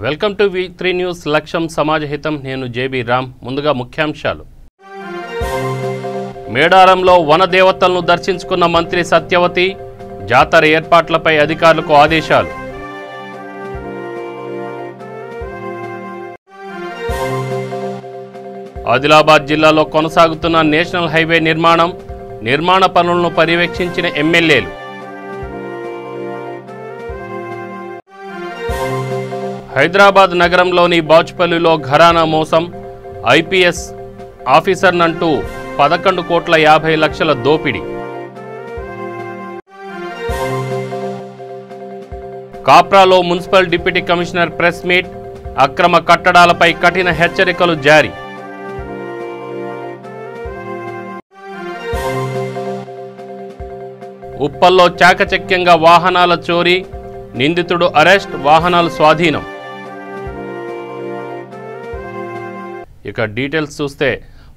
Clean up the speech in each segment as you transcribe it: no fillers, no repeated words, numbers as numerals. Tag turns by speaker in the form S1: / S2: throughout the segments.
S1: Welcome to V3 news లక్ష్యం సమాజహితం నేను JB Ram ముందుగా ముఖ్యాంశాలు మేడారంలో వనదేవతలను దర్శించుకున్న మంత్రి సత్యవతి జాతర ఏర్పాట్లపై అధికారులకు ఆదేశాలు ఆదిలాబాద్ జిల్లాలో కొనసాగుతున్న నేషనల్ హైవే నిర్మాణ పనులను పర్యవేక్షించిన ఎమ్మెల్యేలు హైదరాబాద్ నగరంలోని బాచుపల్లిలో ఘరానా మోసం ఐపీఎస్ ఆఫీసర్నంటూ 11,50,00,000 దోపిడీ కాప్రాలో municipal deputy commissioner press meet అక్రమ కట్టడాలపై కఠిన హెచ్చరికలు జారీ ఉప్పల్లో చాకచక్యంగా వాహనాల చోరీ నిందితుడు అరెస్ట్ వాహనాలు స్వాధీనం ఇక డీటెయిల్స్ చూస్తే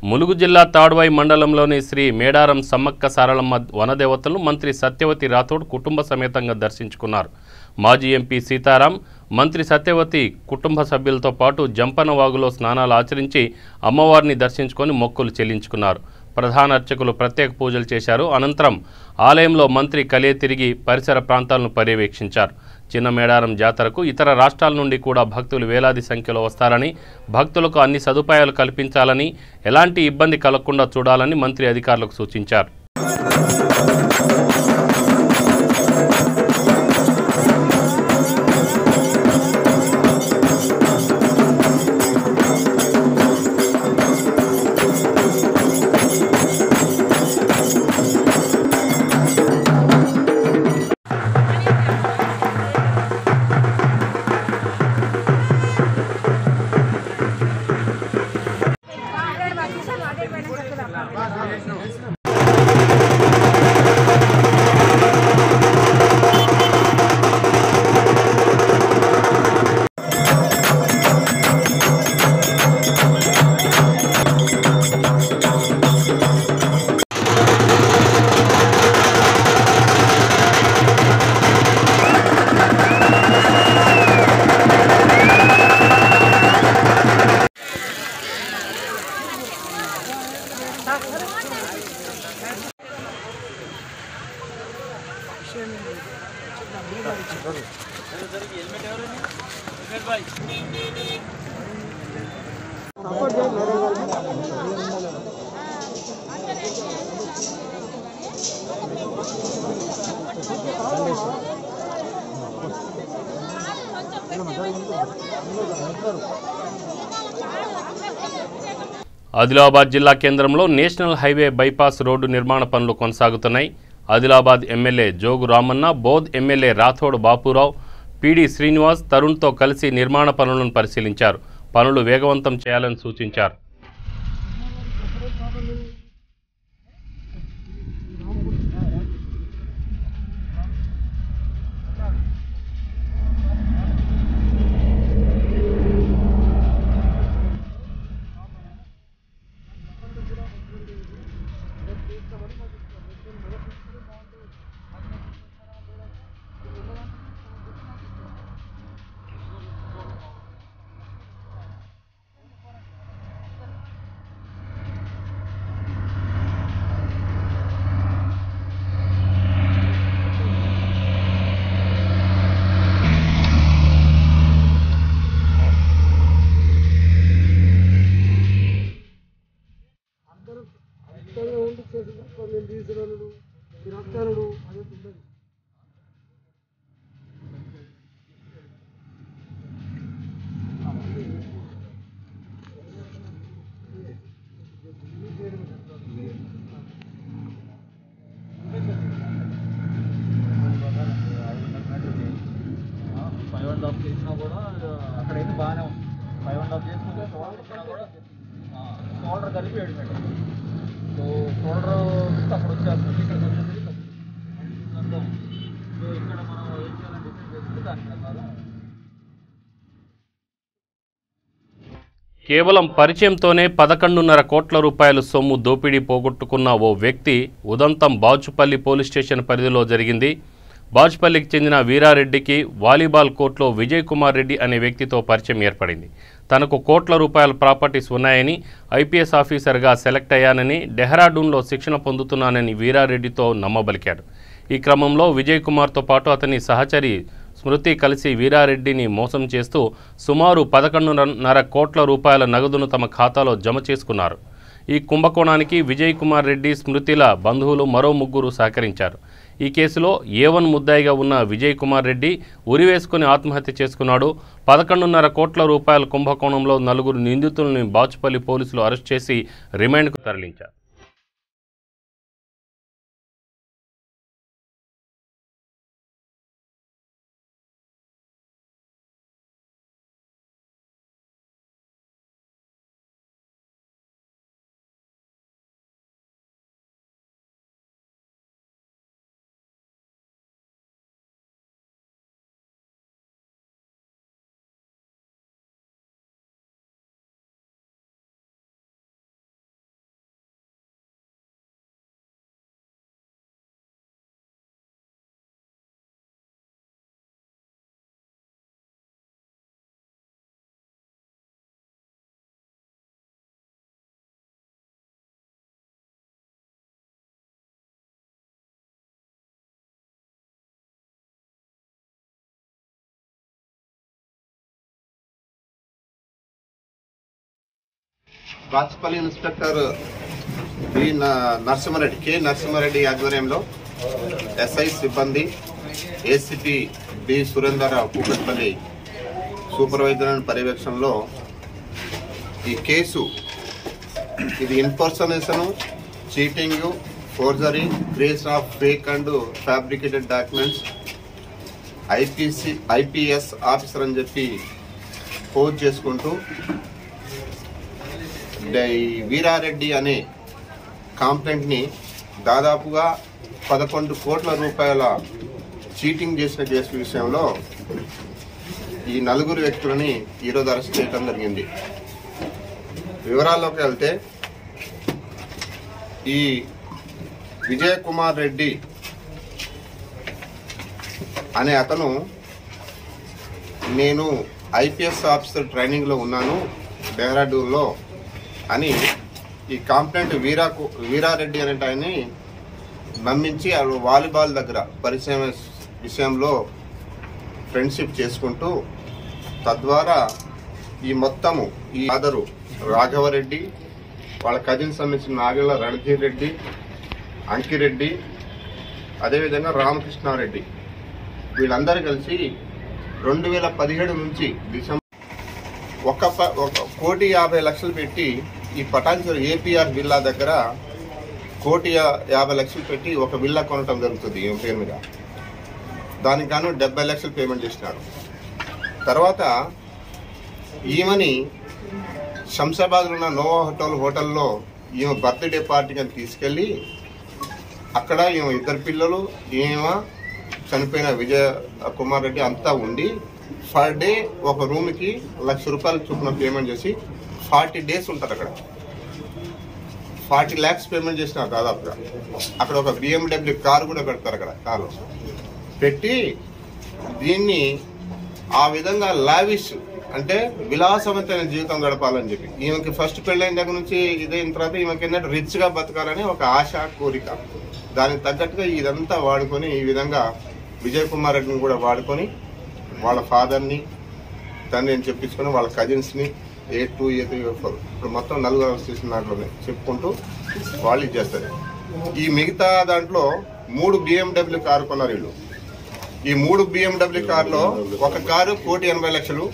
S1: ములుగు జిల్లా తాడ్వాయి మండలంలోని శ్రీ మేడారం సమ్మక్క సారలమ్మ వనదేవతలను మంత్రి సత్యవతి రాథోడ్ కుటుంబ సమేతంగా దర్శించుకున్నారు. మాజీ ఎంపీ సీతారాం మంత్రి సత్యవతి కుటుంబ సభ్యులతో పాటు జంపనవాగులో స్నానాలు ఆచరించి అమ్మవారిని దర్శించుకొని మొక్కులు చెల్లించుకున్నారు. ప్రధాన అర్చకులు ప్రత్యేక పూజలు చేశారు. అనంతరం ఆలయంలో మంత్రి కలియ తిరిగి పరిసర ప్రాంతాలను పర్యవేక్షించారు. చిన్న మేడారం జాతరకు ఇతర రాష్ట్రాల నుండి కూడా భక్తులు వేలాది సంఖ్యలో వస్తారని, భక్తులకు అన్ని సదుపాయాలు కల్పించాలని, ఎలాంటి ఇబ్బంది కలగకుండా చూడాలని మంత్రి అధికారులకు సూచించారు. ఆదిలాబాద్ జిల్లా కేంద్రంలో నేషనల్ హైవే బైపాస్ రోడ్డు నిర్మాణ పనులు కొనసాగుతున్నాయి. Adilabad MLA Jogu Ramanna, Bodh MLA Rathod Bapurao, PD Srinivas, తరుణ్తో కలిసి నిర్మాణ పనులను పరిశీలించారు. పనులు వేగవంతం చేయాలని సూచించారు. అక్కడైతే బాగానే ఉంది. 5.5 చేసుకుంటే షోల్డర్ కలిపి 7 మీటర్లు. సో షోల్డర్ అక్కడ వచ్చేస్తుంది, ఇక్కడికి వచ్చేసరికి సో ఇక్కడ మనం ఏం చేయాలని డిసైడ్ చేసుకుంటే దాని ప్రకారం కేవలం పరిచయంతోనే 11.5 కోట్ల రూపాయల సొమ్ము దోపిడీ పోగొట్టుకున్న ఓ వ్యక్తి ఉదంతం బాచుపల్లి పోలీస్ స్టేషన్ పరిధిలో జరిగింది. బాజ్పల్లికి చెందిన వీరారెడ్డికి వాలీబాల్ కోర్టులో విజయ్ కుమార్ రెడ్డి అనే వ్యక్తితో పరిచయం ఏర్పడింది. తనకు కోట్ల రూపాయల ప్రాపర్టీస్ ఉన్నాయని, ఐపీఎస్ ఆఫీసర్గా సెలెక్ట్ అయ్యానని, డెహ్రాడూన్లో శిక్షణ పొందుతున్నానని వీరారెడ్డితో నమ్మబలికాడు. ఈ క్రమంలో విజయ్ కుమార్తో పాటు అతని సహచరి స్మృతి కలిసి వీరారెడ్డిని మోసం చేస్తూ సుమారు 11.5 కోట్ల రూపాయల నగదును తమ ఖాతాలో జమ చేసుకున్నారు. ఈ కుంభకోణానికి విజయ్ కుమార్ రెడ్డి, స్మృతిల బంధువులు మరో 3 సహకరించారు. ఈ కేసులో A1 ముద్దాయిగా ఉన్న విజయ్ కుమార్ రెడ్డి ఉరివేసుకుని ఆత్మహత్య చేసుకున్నాడు. 11.5 కోట్ల రూపాయల కుంభకోణంలో 4 నిందితుల్ని బాచుపల్లి పోలీసులు అరెస్ట్ చేసి రిమాండ్కు తరలించారు.
S2: బాచుపల్లి ఇన్స్పెక్టర్ కె నరసింహారెడ్డి ఆధ్వర్యంలో ఎస్ఐ సిబ్బంది, ACP B Surender Kukatpally supervisor పర్యవేక్షణలో ఈ కేసు ఇది information, cheating, forgery, creation of fake and fabricated documents, IPS officer అని చెప్పి పోజ్ చేసుకుంటూ వీరారెడ్డి అనే కాంప్లైంట్ని దాదాపుగా 11 కోట్ల రూపాయల చీటింగ్ చేసిన కేసు విషయంలో ఈ 4 వ్యక్తులని ఈరోజు అరెస్ట్ చేయడం జరిగింది. వివరాల్లోకి వెళ్తే ఈ విజయ్ కుమార్ రెడ్డి అనే అతను నేను ఐపీఎస్ ఆఫీసర్ ట్రైనింగ్లో ఉన్నాను డెహ్రాడూన్లో అని ఈ కాంప్లైంట్ వీరారెడ్డి అనే ఆయన్ని నమ్మించి వాలీబాల్ దగ్గర పరిచయం విషయంలో ఫ్రెండ్షిప్ చేసుకుంటూ తద్వారా ఈ మొత్తము ఈ ఆదరు రాఘవరెడ్డి, వాళ్ళ కజిన్ సంబంధించిన నాగళ్ళ రణధీర్ రెడ్డి, అంకిరెడ్డి, అదేవిధంగా రామకృష్ణారెడ్డి వీళ్ళందరూ కలిసి 2017 నుంచి డిసెంబర్ 1,50,00,000 పెట్టి ఈ పటాన్చెరు ఏపీఆర్ విల్లా దగ్గర 1,50,00,000 పెట్టి ఒక విల్లా కొనటం జరుగుతుంది ఈ పేరు మీద. దానికి గాను 70 లక్షలు పేమెంట్ చేసినారు. తర్వాత ఈమెని శంషాబాద్లో ఉన్న నోవా హోటల్లో ఈమె బర్త్డే పార్టీకి అని తీసుకెళ్ళి అక్కడ ఈమె 2 పిల్లలు, ఈమె చనిపోయిన విజయ్ కుమార్ రెడ్డి అంతా ఉండి పర్ డే ఒక రూమ్కి 1,00,000 రూపాయలు చొప్పున పేమెంట్ చేసి 40 days ఉంటారు అక్కడ. 40 lakhs పేమెంట్ చేసినారు దాదాపుగా. అక్కడ ఒక BMW కారు కూడా పెడతారు అక్కడ. కారు పెట్టి దీన్ని ఆ విధంగా లావిష్ అంటే విలాసవంతమైన జీవితం గడపాలని చెప్పి ఈమెకి ఫస్ట్ పెళ్ళైన దగ్గర నుంచి ఇదైన తర్వాత ఈమెకి ఏంటంటే రిచ్గా బతకాలని ఒక ఆశ, కోరిక. దానికి తగ్గట్టుగా ఇదంతా వాడుకొని ఈ విధంగా విజయ్ కుమార్ రెడ్డిని కూడా వాడుకొని వాళ్ళ ఫాదర్ని, తండ్రిని చెప్పించుకొని వాళ్ళ కజిన్స్ని A2, A3, A4 ఇప్పుడు మొత్తం 4 అరెస్ట్ చేసిన దాంట్లోనే చెప్పుకుంటూ వాళ్ళు ఇచ్చేస్తారు. ఈ మిగతా దాంట్లో 3 BMW కారు కొన్నారు వీళ్ళు. ఈ 3 BMW కార్లో ఒక కారు 1,80,00,000,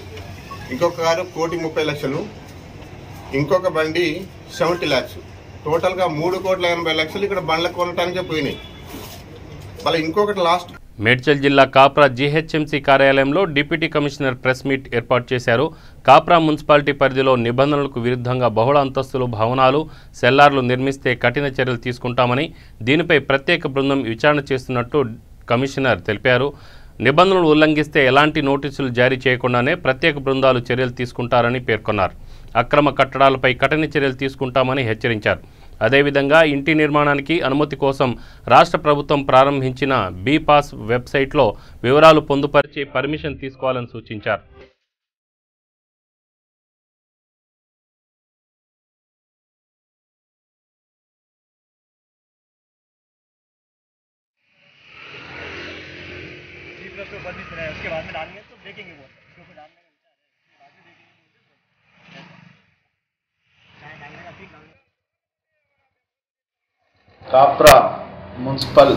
S2: ఇంకొక కారు 1,30,00,000, ఇంకొక బండి 70 lakhs. టోటల్గా 3,80,00,000 ఇక్కడ బండ్ల కొనటానికే పోయినాయి. మళ్ళీ ఇంకొకటి లాస్ట్
S1: మేడ్చల్ జిల్లా కాప్రా జీహెచ్ఎంసీ కార్యాలయంలో డిప్యూటీ కమిషనర్ ప్రెస్ మీట్ ఏర్పాటు చేశారు. కాప్రా మున్సిపాలిటీ పరిధిలో నిబంధనలకు విరుద్ధంగా బహుళ అంతస్తులు భవనాలు, సెల్లార్లు నిర్మిస్తే కఠిన చర్యలు తీసుకుంటామని, దీనిపై ప్రత్యేక బృందం విచారణ చేస్తున్నట్టు కమిషనర్ తెలిపారు. నిబంధనలు ఉల్లంఘిస్తే ఎలాంటి నోటీసులు జారీ చేయకుండానే ప్రత్యేక బృందాలు చర్యలు తీసుకుంటారని పేర్కొన్నారు. అక్రమ కట్టడాలపై కఠిన చర్యలు తీసుకుంటామని హెచ్చరించారు. అదేవిధంగా ఇంటి నిర్మాణానికి అనుమతి కోసం రాష్ట్ర ప్రభుత్వం ప్రారంభించిన బీపాస్ వెబ్సైట్లో వివరాలు పొందుపరిచి పర్మిషన్ తీసుకోవాలని సూచించారు.
S3: కాప్రా మున్సిపల్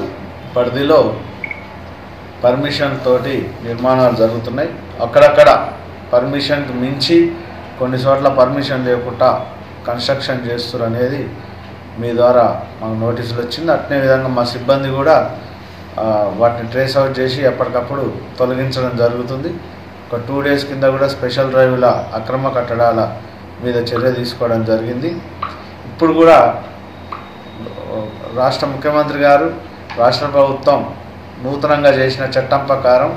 S3: పరిధిలో పర్మిషన్ తోటి నిర్మాణాలు జరుగుతున్నాయి. అక్కడక్కడ పర్మిషన్ మించి కొన్ని చోట్ల పర్మిషన్ లేకుండా కన్స్ట్రక్షన్ చేస్తారు అనేది మీ ద్వారా మాకు నోటీసులు వచ్చింది. అట్నే విధంగా మా సిబ్బంది కూడా వాటిని ట్రేస్ అవుట్ చేసి ఎప్పటికప్పుడు తొలగించడం జరుగుతుంది. ఒక 2 days కింద కూడా స్పెషల్ డ్రైవ్ల అక్రమ కట్టడాల మీద చర్య తీసుకోవడం జరిగింది. ఇప్పుడు కూడా రాష్ట్ర ముఖ్యమంత్రి గారు, రాష్ట్ర ప్రభుత్వం నూతనంగా చేసిన చట్టం ప్రకారం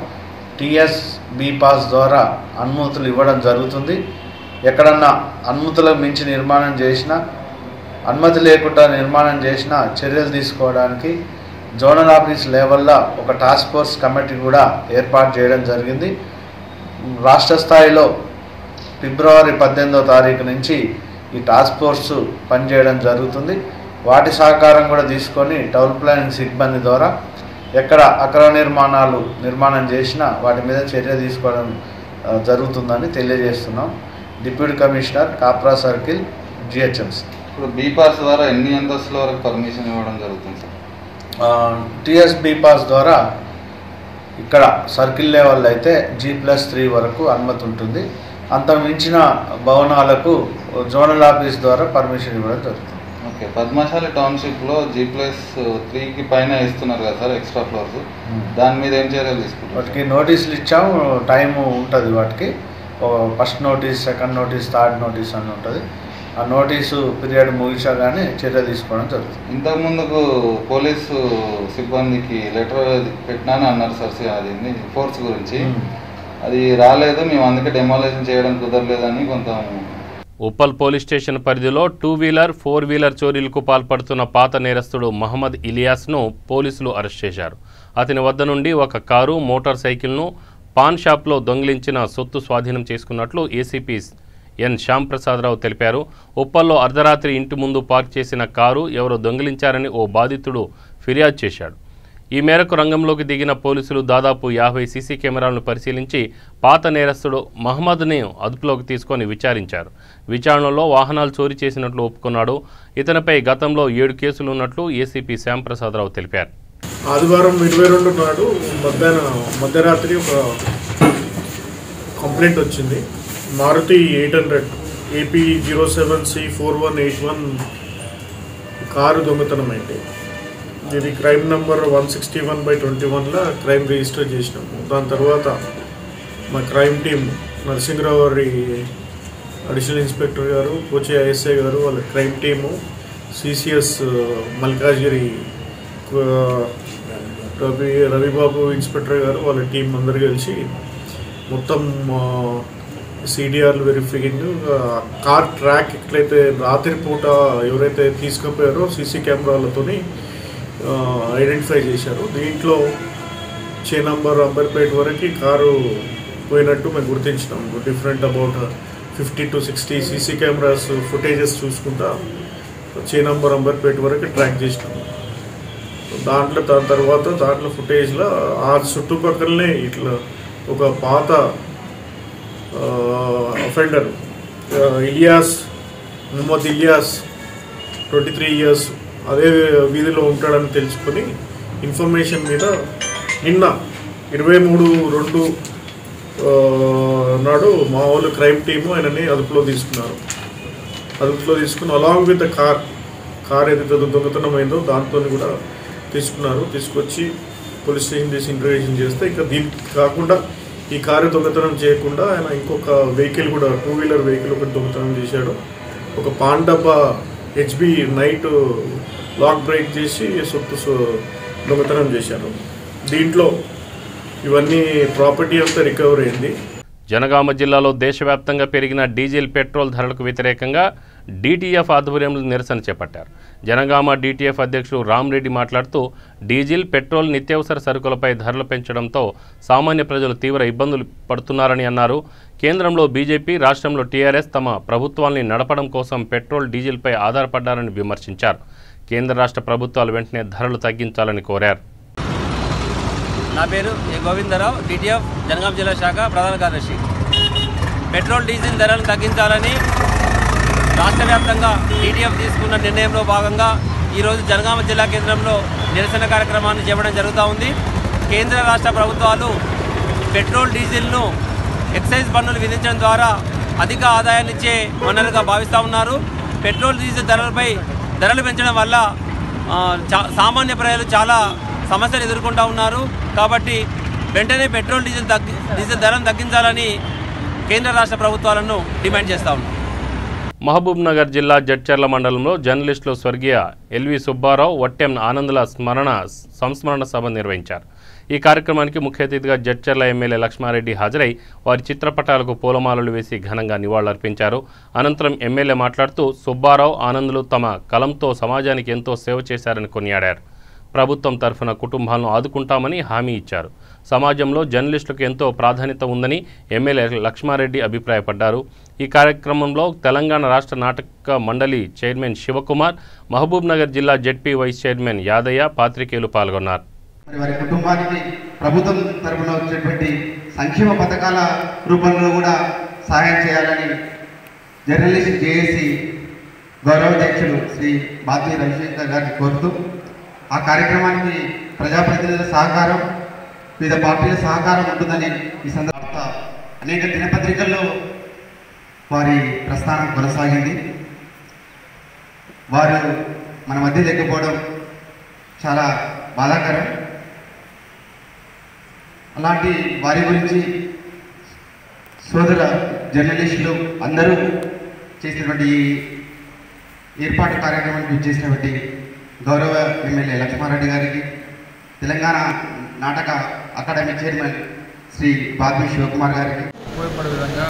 S3: టీఎస్ బీపాస్ ద్వారా అనుమతులు ఇవ్వడం జరుగుతుంది. ఎక్కడన్నా అనుమతులకు మించి నిర్మాణం చేసినా, అనుమతి లేకుండా నిర్మాణం చేసినా చర్యలు తీసుకోవడానికి జోనల్ ఆఫీస్ లెవెల్లో ఒక టాస్క్ ఫోర్స్ కమిటీ కూడా ఏర్పాటు చేయడం జరిగింది. రాష్ట్ర స్థాయిలో ఫిబ్రవరి 18వ తారీఖు నుంచి ఈ టాస్క్ ఫోర్సు పనిచేయడం జరుగుతుంది. వాటి సహకారం కూడా తీసుకొని టౌన్ ప్లానింగ్ సిబ్బంది ద్వారా ఎక్కడ అక్రమ నిర్మాణం చేసినా వాటి మీద చర్య తీసుకోవడం జరుగుతుందని తెలియజేస్తున్నాం. Deputy commissioner Kapra circle GHMC.
S4: ఇప్పుడు బీపాస్ ద్వారా ఎన్ని అంతస్తుల వరకు పర్మిషన్ ఇవ్వడం జరుగుతుంది సార్?
S3: టీఎస్ బీపాస్ ద్వారా ఇక్కడ సర్కిల్ లెవెల్ అయితే G+3 వరకు అనుమతి ఉంటుంది. అంత మించిన భవనాలకు జోనల్ ఆఫీస్ ద్వారా పర్మిషన్ ఇవ్వడం జరుగుతుంది.
S4: ఓకే, పద్మశాలి టౌన్షిప్లో G+3కి పైన ఇస్తున్నారు కదా సార్ ఎక్స్ట్రా ఫ్లోర్స్, దాని మీద ఏం చర్యలు తీసుకుంటారు?
S3: వాటికి నోటీసులు ఇచ్చాము. టైము ఉంటుంది వాటికి. First notice, second notice, third notice అని ఉంటుంది. ఆ నోటీసు పీరియడ్ ముగిసగానే చర్య తీసుకోవడం జరుగుతుంది.
S4: ఇంతకుముందుకు పోలీసు సిబ్బందికి లెటర్ పెట్టినాను అన్నారు సార్, అది ఫోర్స్ గురించి. అది రాలేదు, మేము అందుకే డెమాలిషన్ చేయడం కుదరలేదని కొంత.
S1: ఉప్పల్ పోలీస్ స్టేషన్ పరిధిలో 2-wheeler, 4-wheeler చోరీలకు పాల్పడుతున్న పాత నేరస్తుడు మహమ్మద్ ఇలియాస్ను పోలీసులు అరెస్ట్ చేశారు. అతని వద్ద నుండి ఒక కారు, మోటార్ సైకిల్ను పాన్ షాప్లో దొంగిలించిన సొత్తు స్వాధీనం చేసుకున్నట్లు ఏసీపీ ఎన్ శ్యాంప్రసాదరావు తెలిపారు. ఉప్పల్లో అర్ధరాత్రి ఇంటి ముందు పార్క్ చేసిన కారు ఎవరో దొంగిలించారని ఓ బాధితుడు ఫిర్యాదు చేశాడు. ఈ మేరకు రంగంలోకి దిగిన పోలీసులు దాదాపు 50 సీసీ కెమెరాలను పరిశీలించి పాత నేరస్తుడు మహమ్మద్ని అదుపులోకి తీసుకొని విచారించారు. విచారణలో వాహనాలు చోరీ చేసినట్లు ఒప్పుకున్నాడు. ఇతనిపై గతంలో 7 కేసులు ఉన్నట్లు ఏసీపీ శ్యాంప్రసాదరావు తెలిపారు.
S5: ఆదివారం 22 నాడు మధ్యరాత్రి ఒక కంప్లైంట్ వచ్చింది. మారుతి 800 AP 07C4181 కారు దొంగతనమైంది. ఇది క్రైమ్ నెంబర్ 161/21లో క్రైమ్ రిజిస్టర్ చేసినాము. దాని తర్వాత మా క్రైమ్ టీమ్ నరసింహరావు గారి అడిషనల్ ఇన్స్పెక్టర్ గారు, కోచే ఐఎస్ఐ గారు, వాళ్ళ crime team, CCS Malkajgiri Ravibabu inspector గారు, వాళ్ళ టీం అందరు కలిసి మొత్తం సిడిఆర్లు వెరిఫికేషన్, కార్ ట్రాక్ ఎట్లయితే రాత్రిపూట ఎవరైతే తీసుకుపోయారో సీసీ కెమెరాలతోని ఐడెంటిఫై చేశారు. దీంట్లో చే నంబర్ అంబర్పేట వరకు కారు పోయినట్టు మేము గుర్తించినాం. Different about 50 to 60 CC cameras footages చూసుకుంటా చే నంబర్ అంబర్పేట వరకు ట్రాక్ చేసినాము. దాని తర్వాత ఫుటేజ్లో ఆ చుట్టుపక్కలనే ఇట్లా ఒక పాత అఫెండర్ మొహమ్మద్ ఇలియాస్ 23 years అదే వీధిలో ఉంటాడని తెలుసుకొని ఇన్ఫర్మేషన్ మీద నిన్న 23/2 నాడు మా వాళ్ళు క్రైమ్ టీము ఆయనని అదుపులో తీసుకుని అలాంగ్ విత్ కార్ ఏదైతే దొంగతనమైందో దాంతో కూడా తీసుకొచ్చి పోలీస్ స్టేషన్ తీసి ఇంటర్వ్యూషన్ చేస్తే ఇంకా దీనికి కాకుండా ఈ కారు దొంగతనం చేయకుండా ఆయన ఇంకొక వెహికల్ కూడా 2-wheeler వెహికల్ ఒకటి దొంగతనం చేశాడు. ఒక పాన్ డబ్బా HB నైట్ లాక్ బ్రేక్ చేసి సొత్తు దొంగతనం చేశారు. దీంట్లో ఇవన్నీ ప్రాపర్టీ అంతా రికవర్ అయింది.
S1: జనగామ జిల్లాలో దేశవ్యాప్తంగా పెరిగిన డీజిల్ పెట్రోల్ ధరలకు వ్యతిరేకంగా DTF ఆధ్వర్యంలో నిరసన చేపట్టారు. జనగామ DTF అధ్యక్షుడు రామరెడ్డి మాట్లాడుతూ డీజిల్, పెట్రోల్, నిత్యావసర సరుకులపై ధరలు పెంచడంతో సామాన్య ప్రజలు తీవ్ర ఇబ్బందులు పడుతున్నారని అన్నారు. కేంద్రంలో బీజేపీ, రాష్ట్రంలో TRS తమ ప్రభుత్వాన్ని నడపడం కోసం పెట్రోల్, డీజిల్పై ఆధారపడ్డారని విమర్శించారు. కేంద్ర రాష్ట్ర ప్రభుత్వాలు వెంటనే ధరలు తగ్గించాలని కోరారు.
S6: నా పేరు గోవిందరావు, DTF జనగామ జిల్లా శాఖ ప్రధాన కార్యదర్శి. పెట్రోల్, డీజిల్ ధరలను తగ్గించాలని రాష్ట్ర వ్యాప్తంగా DTF తీసుకున్న నిర్ణయంలో భాగంగా ఈరోజు జనగామ జిల్లా కేంద్రంలో నిరసన కార్యక్రమాన్ని చేపట్టడం జరుగుతూ ఉంది. కేంద్ర రాష్ట్ర ప్రభుత్వాలు పెట్రోల్, డీజిల్ను ఎక్సైజ్ పన్నులు విధించడం ద్వారా అధిక ఆదాయాన్ని ఇచ్చే వనరుగా భావిస్తూ ఉన్నారు. పెట్రోల్, డీజిల్ ధరలు పెంచడం వల్ల సామాన్య ప్రజలు చాలా సమస్యలు ఎదుర్కొంటూ ఉన్నారు. కాబట్టి వెంటనే పెట్రోల్, డీజిల్ ధరను తగ్గించాలని కేంద్ర రాష్ట్ర ప్రభుత్వాలను డిమాండ్ చేస్తూ ఉన్నాం.
S1: మహబూబ్ నగర్ జిల్లా జడ్చర్ల మండలంలో జర్నలిస్టులు స్వర్గీయ LV సుబ్బారావు, వట్టెం ఆనందుల సంస్మరణ సభ నిర్వహించారు. ఈ కార్యక్రమానికి ముఖ్య అతిథిగా జడ్చర్ల ఎమ్మెల్యే లక్ష్మారెడ్డి హాజరై వారి చిత్రపటాలకు పూలమాలలు వేసి ఘనంగా నివాళులర్పించారు. అనంతరం ఎమ్మెల్యే మాట్లాడుతూ సుబ్బారావు, ఆనందులు తమ కలంతో సమాజానికి ఎంతో సేవ చేశారని కొనియాడారు. ప్రభుత్వం తరఫున కుటుంబాలను ఆదుకుంటామని హామీ ఇచ్చారు. సమాజంలో జర్నలిస్టులకు ఎంతో ప్రాధాన్యత ఉందని ఎమ్మెల్యే లక్ష్మారెడ్డి అభిప్రాయపడ్డారు. ఈ కార్యక్రమంలో తెలంగాణ రాష్ట్ర నాటక మండలి చైర్మన్ శివకుమార్, మహబూబ్ నగర్ జిల్లా జెడ్పీ వైస్ చైర్మన్ యాదయ్య, పాత్రికేయులు పాల్గొన్నారు.
S7: వారి కుటుంబానికి ప్రభుత్వం తరఫున వచ్చేటువంటి సంక్షేమ పథకాల రూపంలో కూడా సహాయం చేయాలని జర్నలిస్ట్ జేఏసీ గౌరవాధ్యక్షులు శ్రీ బాద్మి రవిశంకర్ గారిని కోరుతూ ఆ కార్యక్రమానికి ప్రజాప్రతినిధుల సహకారం, వివిధ పార్టీల సహకారం ఉంటుందని ఈ సందర్భంగా అనేక దినపత్రికల్లో వారి ప్రస్థానం కొనసాగింది. వారు మన మధ్య లేకపోవడం చాలా బాధాకరం. అలాంటి వారి గురించి సోదర జర్నలిస్టులు అందరూ చేసినటువంటి ఏర్పాటు కార్యక్రమానికి చేసినటువంటి గౌరవ ఎమ్మెల్యే లక్ష్మారెడ్డి గారికి, తెలంగాణ నాటక అకాడమీ చైర్మన్ శ్రీ బాద్మి శివకుమార్ గారికి
S8: ఉపయోగపడే విధంగా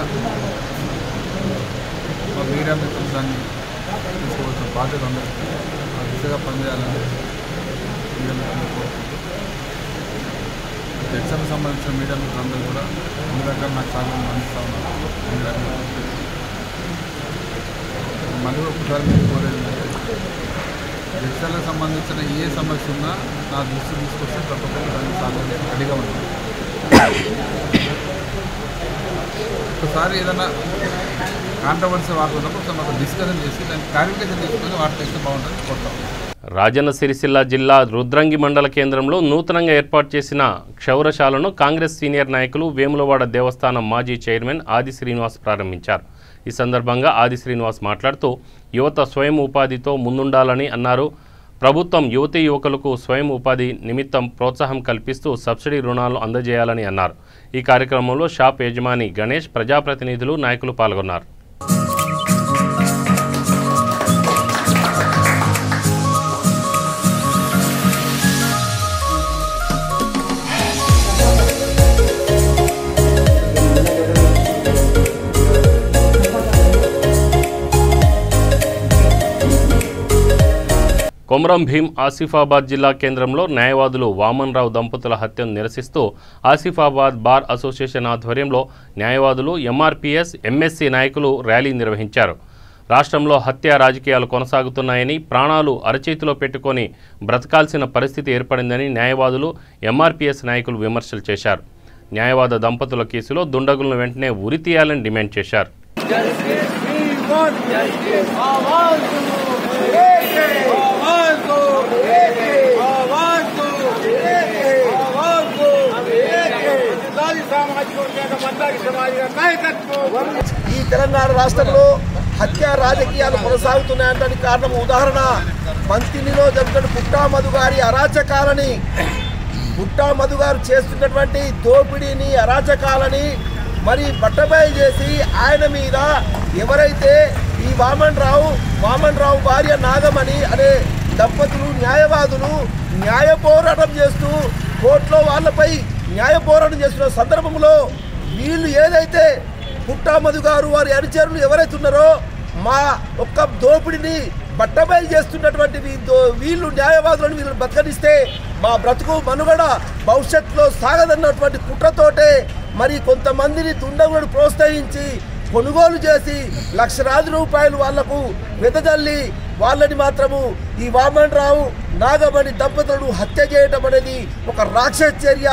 S8: మా మీడియా మిత్రులు దాన్ని తీసుకోవాల్సిన బాధ్యత ఉంది. ఆ దిశగా పనిచేయాలని మీడియా మిత్రులు కోరుకుంటూ జడ్సన్కి సంబంధించిన మీడియా మిత్రులందరూ కూడా అన్ని రకాల నాకు చాలా అందిస్తూ ఉన్నారు. అన్ని రకాల మళ్ళీ ఒకసారి మీరు కోరేది జడ్సన్లకు సంబంధించిన ఏ సమస్య ఉన్నా నా దృష్టి తీసుకొస్తే తప్పకుండా దాన్ని సాధ్యం రెడీగా ఉంటుంది. ఒకసారి ఏదైనా కాంట్రవర్సీ వార్త ఉన్నప్పుడు మాకు డిస్కషన్ చేసి దాన్ని క్లారిఫికేషన్ తీసుకొని వార్త ఇస్తే బాగుంటుంది కోరుతాం.
S1: రాజన్న సిరిసిల్ల జిల్లా రుద్రంగి మండల కేంద్రంలో నూతనంగా ఏర్పాటు చేసిన క్షౌరశాలను కాంగ్రెస్ సీనియర్ నాయకులు, వేములవాడ దేవస్థానం మాజీ చైర్మన్ ఆది శ్రీనివాస్ ప్రారంభించారు. ఈ సందర్భంగా ఆది శ్రీనివాస్ మాట్లాడుతూ యువత స్వయం ఉపాధితో ముందుండాలని అన్నారు. ప్రభుత్వం యువతీ యువకులకు స్వయం ఉపాధి నిమిత్తం ప్రోత్సాహం కల్పిస్తూ సబ్సిడీ రుణాలు అందజేయాలని అన్నారు. ఈ కార్యక్రమంలో షాప్ యజమాని గణేష్, ప్రజాప్రతినిధులు, నాయకులు పాల్గొన్నారు. కొమరం భీం ఆసిఫాబాద్ జిల్లా కేంద్రంలో న్యాయవాదులు వామన్ రావు దంపతుల హత్యను నిరసిస్తూ ఆసిఫాబాద్ బార్ అసోసియేషన్ ఆధ్వర్యంలో న్యాయవాదులు, MRPS, MSC నాయకులు ర్యాలీ నిర్వహించారు. రాష్ట్రంలో హత్య రాజకీయాలు కొనసాగుతున్నాయని, ప్రాణాలు అరచేతిలో పెట్టుకొని బ్రతకాల్సిన పరిస్థితి ఏర్పడిందని న్యాయవాదులు, MRPS నాయకులు విమర్శలు చేశారు. న్యాయవాద దంపతుల కేసులో దుండగులను వెంటనే ఉరితీయాలని డిమాండ్ చేశారు.
S9: ఈ తెలంగాణ రాష్ట్రంలో హత్య రాజకీయాలు కొనసాగుతున్నాయంటే కారణం ఉదాహరణ మంత్రిలో జరుగుతున్న పుట్టా మధు గారి అరాచకాలని, పుట్టా మధు గారు చేస్తున్నటువంటి దోపిడీని, అరాచకాలని మరి బట్టబయలు చేసి ఆయన మీద ఎవరైతే ఈ వామన్ రావు భార్య నాగమణి అనే దంపతులు న్యాయవాదులు న్యాయ పోరాటం చేస్తూ కోర్టులో వాళ్ళపై న్యాయ పోరాటం చేస్తున్న సందర్భంలో వీళ్ళు ఏదైతే పుట్టామధు గారు వారి అనుచరులు ఎవరైతే ఉన్నారో మా ఒక్క దోపిడిని బట్టబయలు చేస్తున్నటువంటి వీళ్ళు న్యాయవాదులను వీళ్ళని బతకనిస్తే మా బ్రతుకు మనుగడ భవిష్యత్తులో సాగదన్నటువంటి కుట్రతోటే మరి కొంతమందిని దుండగులను ప్రోత్సహించి కొనుగోలు చేసి లక్షలాది రూపాయలు వాళ్లకు వెదజల్లి వాళ్ళని మాత్రము ఈ వామన్ రావు నాగమణి దంపతులను హత్య చేయడం అనేది ఒక రాక్షస చర్య,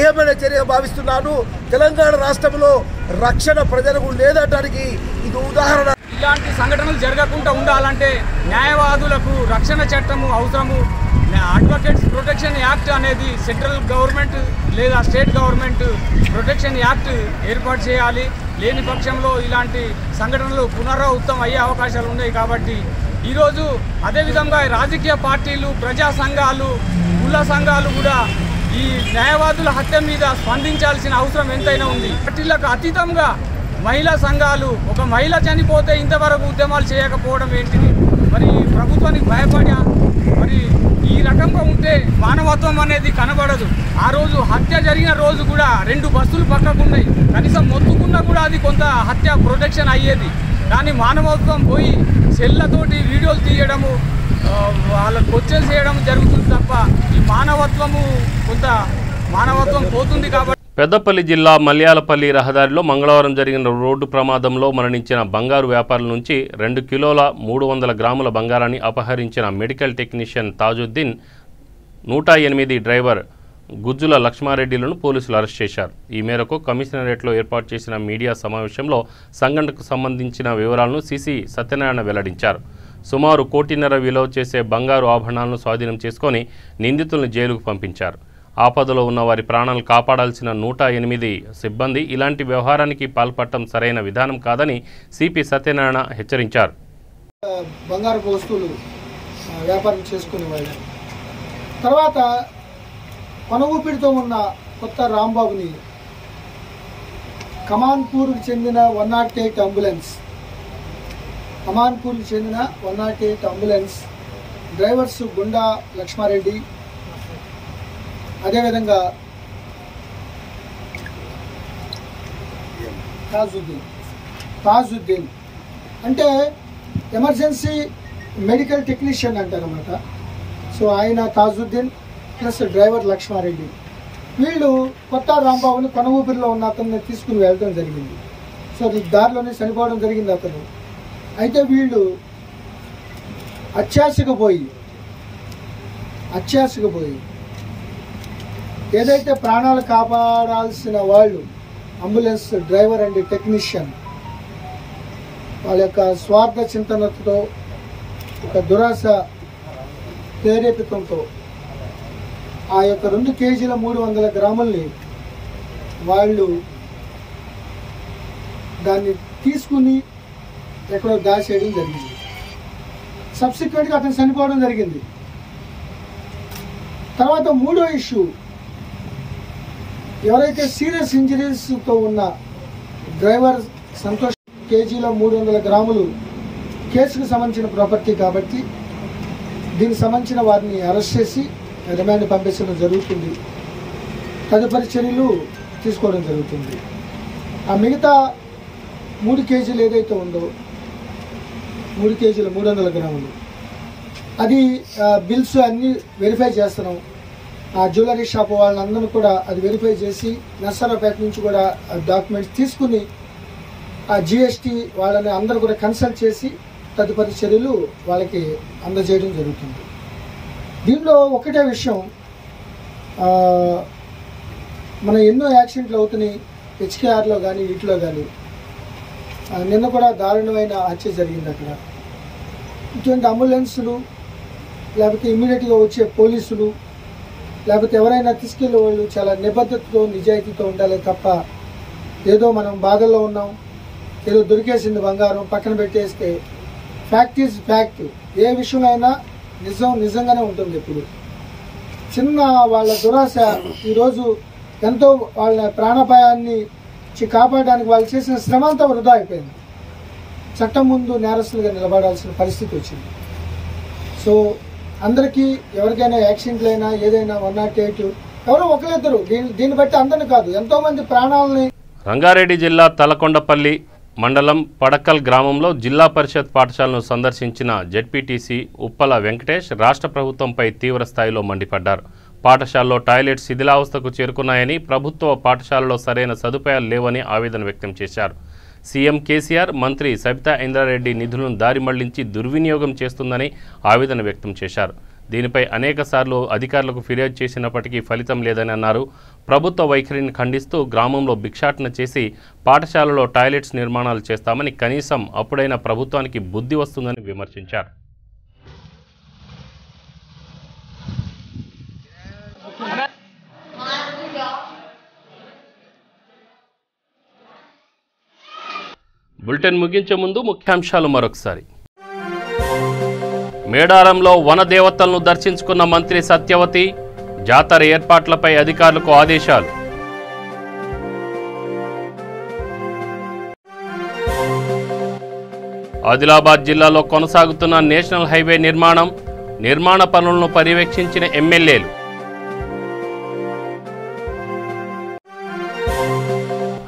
S9: ఏమైన చర్య భావిస్తున్నాను. తెలంగాణ రాష్ట్రంలో రక్షణ ప్రజలకు లేదటానికి ఇది ఉదాహరణ.
S10: ఇలాంటి సంఘటనలు జరగకుండా ఉండాలంటే న్యాయవాదులకు రక్షణ చట్టము అవసరము. అడ్వకేట్స్ ప్రొటెక్షన్ యాక్ట్ అనేది సెంట్రల్ గవర్నమెంట్ లేదా స్టేట్ గవర్నమెంట్ ప్రొటెక్షన్ యాక్ట్ ఏర్పాటు చేయాలి. లేని పక్షంలో ఇలాంటి సంఘటనలు పునరావృతం అయ్యే అవకాశాలు ఉన్నాయి. కాబట్టి ఈరోజు అదేవిధంగా రాజకీయ పార్టీలు, ప్రజా సంఘాలు, కుల సంఘాలు కూడా ఈ న్యాయవాదుల హత్య మీద స్పందించాల్సిన అవసరం ఎంతైనా ఉంది. పార్టీలకు అతీతంగా మహిళా సంఘాలు, ఒక మహిళ చనిపోతే ఇంతవరకు ఉద్యమాలు చేయకపోవడం ఏంటిది? మరి ప్రభుత్వానికి భయపడా మరి ఈ రకంగా ఉంటే మానవత్వం అనేది కనబడదు. ఆ రోజు హత్య జరిగిన రోజు కూడా 2 బస్సులు పక్కకున్నాయి. కనీసం మొత్తుకున్నా కూడా అది కొంత హత్య ప్రొటెక్షన్ అయ్యేది. కానీ మానవత్వం పోయి సెల్లతోటి వీడియోలు తీయడము, వాళ్ళకు క్వశ్చన్స్ చేయడం జరుగుతుంది తప్ప ఈ మానవత్వం పోతుంది. కాబట్టి
S1: పెద్దపల్లి జిల్లా మల్యాలపల్లి రహదారిలో మంగళవారం జరిగిన రోడ్డు ప్రమాదంలో మరణించిన బంగారు వ్యాపారుల నుంచి 2 కిలోల 300 గ్రాముల బంగారాన్ని అపహరించిన medical technician Tajuddin 108 driver Gujjula లక్ష్మారెడ్డిలను పోలీసులు అరెస్ట్ చేశారు. ఈ మేరకు కమిషనరేట్లో ఏర్పాటు చేసిన మీడియా సమావేశంలో సంఘటనకు సంబంధించిన వివరాలను సిసి సత్యనారాయణ వెల్లడించారు. సుమారు 1.5 కోటి విలువ చేసే బంగారు ఆభరణాలను స్వాధీనం చేసుకొని నిందితులను జైలుకు పంపించారు. ఆపదలో ఉన్న వారి ప్రాణాలు కాపాడాల్సిన 108 సిబ్బంది ఇలాంటి వ్యవహారానికి పాల్పడటం సరైన విధానం కాదని సిపి సత్యనారాయణ హెచ్చరించారు.
S11: బంగారు వస్తువులు వ్యాపారం చేసుకునే వాళ్ళు తర్వాత కొన ఊపిడితో ఉన్న కొత్త రాంబాబుని కమాన్పూర్కి చెందిన 108 అంబులెన్స్ డ్రైవర్స్ గుండా లక్ష్మారెడ్డి, అదేవిధంగా తాజుద్దీన్ అంటే ఎమర్జెన్సీ మెడికల్ టెక్నీషియన్ అంటారన్నమాట. సో ఆయన తాజుద్దీన్ ప్లస్ డ్రైవర్ లక్ష్మారెడ్డి వీళ్ళు కొత్త రాంబాబుని కొన ఊపిరిలో ఉన్న అతన్ని తీసుకుని వెళ్ళడం జరిగింది. సో దారిలోనే చనిపోవడం జరిగింది అతను. అయితే వీళ్ళు అత్యాశకు పోయి ఏదైతే ప్రాణాలు కాపాడాల్సిన వాళ్ళు అంబులెన్స్ డ్రైవర్ అండ్ టెక్నీషియన్ వాళ్ళ యొక్క స్వార్థ చింతనతో, ఒక దురాశ ప్రేరేపితంతో ఆ యొక్క 2 కేజీల 300 గ్రాముల్ని వాళ్ళు దాన్ని తీసుకుని ఎక్కడో దాచేయడం జరిగింది. సబ్సిక్వెంట్గా అతను చనిపోవడం జరిగింది. తర్వాత 3వ ఇష్యూ, ఎవరైతే సీరియస్ ఇంజరీస్తో ఉన్న డ్రైవర్ సంతోష్ కేజీల 300 గ్రాములు కేసుకు సంబంధించిన ప్రాపర్టీ కాబట్టి దీనికి సంబంధించిన వారిని అరెస్ట్ చేసి రిమాండ్ పంపించడం జరుగుతుంది. తదుపరి చర్యలు తీసుకోవడం జరుగుతుంది. ఆ మిగతా 3 కేజీలు ఏదైతే ఉందో 3 కేజీల 300 గ్రాములు అది బిల్స్ అన్నీ వెరిఫై చేస్తున్నాం. ఆ జ్యువెలరీ షాప్ వాళ్ళందరూ కూడా అది వెరిఫై చేసి నర్సరావుపేట నుంచి కూడా డాక్యుమెంట్స్ తీసుకుని ఆ జిఎస్టీ వాళ్ళని అందరూ కూడా కన్సల్ట్ చేసి తదుపరి చర్యలు వాళ్ళకి అందజేయడం జరుగుతుంది. దీనిలో ఒకటే విషయం, మన ఎన్నో యాక్సిడెంట్లు అవుతున్నాయి హెచ్కేఆర్లో కానీ వీటిలో కానీ. నిన్న కూడా దారుణమైన హత్య జరిగింది అక్కడ. ఇటువంటి అంబులెన్సులు లేకపోతే ఇమ్మీడియట్గా వచ్చే పోలీసులు లేకపోతే ఎవరైనా తీసుకెళ్ళే వాళ్ళు చాలా నిబద్ధతతో నిజాయితీతో ఉండాలి తప్ప ఏదో మనం బాధల్లో ఉన్నాం, ఏదో దొరికేసింది బంగారం పక్కన పెట్టేస్తే ఫ్యాక్ట్ ఈజ్ ఫ్యాక్ట్. ఏ విషయంలో అయినా నిజంగానే ఉంటుంది. ఇప్పుడు చిన్న వాళ్ళ దురాశ ఈరోజు ఎంతో వాళ్ళ ప్రాణాపాయాన్ని కాపాడడానికి వాళ్ళు చేసిన శ్రమ అంతా వృధా అయిపోయింది. చట్టం ముందు నేరస్తులుగా నిలబడాల్సిన పరిస్థితి వచ్చింది. సో అందరికీ ఎవరికైనా యాక్సిడెంట్లు అయినా ఏదైనా 108 ఎవరో ఒకరిద్దరు దీన్ని బట్టి అందరిని కాదు ఎంతోమంది ప్రాణాలని
S1: రంగారెడ్డి జిల్లా తలకొండపల్లి మండలం పడక్కల్ గ్రామంలో జిల్లా పరిషత్ పాఠశాలను సందర్శించిన జెడ్పీటీసీ ఉప్పల వెంకటేష్ రాష్ట్ర ప్రభుత్వంపై తీవ్ర స్థాయిలో మండిపడ్డారు. పాఠశాలలో టాయిలెట్స్ శిథిలావస్థకు చేరుకున్నాయని, ప్రభుత్వ పాఠశాలలో సరైన సదుపాయాలు లేవని ఆవేదన వ్యక్తం చేశారు. సీఎం కేసీఆర్ మంత్రి సబితా ఇంద్రారెడ్డి నిధులను దారి మళ్లించి దుర్వినియోగం చేస్తుందని ఆవేదన వ్యక్తం చేశారు. దీనిపై అనేకసార్లు అధికారులకు ఫిర్యాదు చేసినప్పటికీ ఫలితం లేదని అన్నారు. ప్రభుత్వ వైఖరిని ఖండిస్తూ గ్రామంలో భిక్షాటన చేసి పాఠశాలలో టాయిలెట్స్ నిర్మాణాలు చేస్తామని, కనీసం అప్పుడైనా ప్రభుత్వానికి బుద్ధి వస్తుందని విమర్శించారు. బులెటిన్ ముగించే ముందు ముఖ్యాంశాలు మరొకసారి. మేడారంలో వనదేవతలను దర్శించుకున్న మంత్రి సత్యవతి, జాతర ఏర్పాట్లపై అధికారులకు ఆదేశాలు. ఆదిలాబాద్ జిల్లాలో కొనసాగుతున్న నేషనల్ హైవే నిర్మాణ పనులను పర్యవేక్షించిన ఎమ్మెల్యేలు.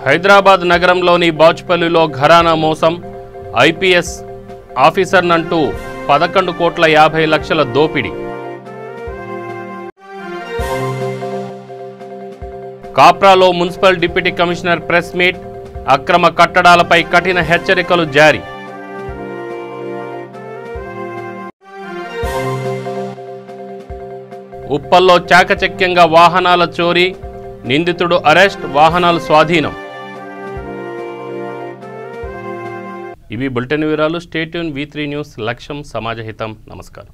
S1: హైదరాబాద్ నగరంలోని బాచుపల్లిలో ఘరానా మోసం, ఐపీఎస్ ఆఫీసర్నంటూ 11,50,00,000 దోపిడీ. కాప్రాలో municipal deputy commissioner press meet, అక్రమ కట్టడాలపై కఠిన హెచ్చరికలు జారీ. ఉప్పల్లో చాకచక్యంగా వాహనాల చోరీ, నిందితుడు అరెస్ట్, వాహనాలు స్వాధీనం. ఇవి బులెటిన్ వివరాలు. Stay tune. V3 న్యూస్, లక్ష్యం సమాజహితం. నమస్కారం.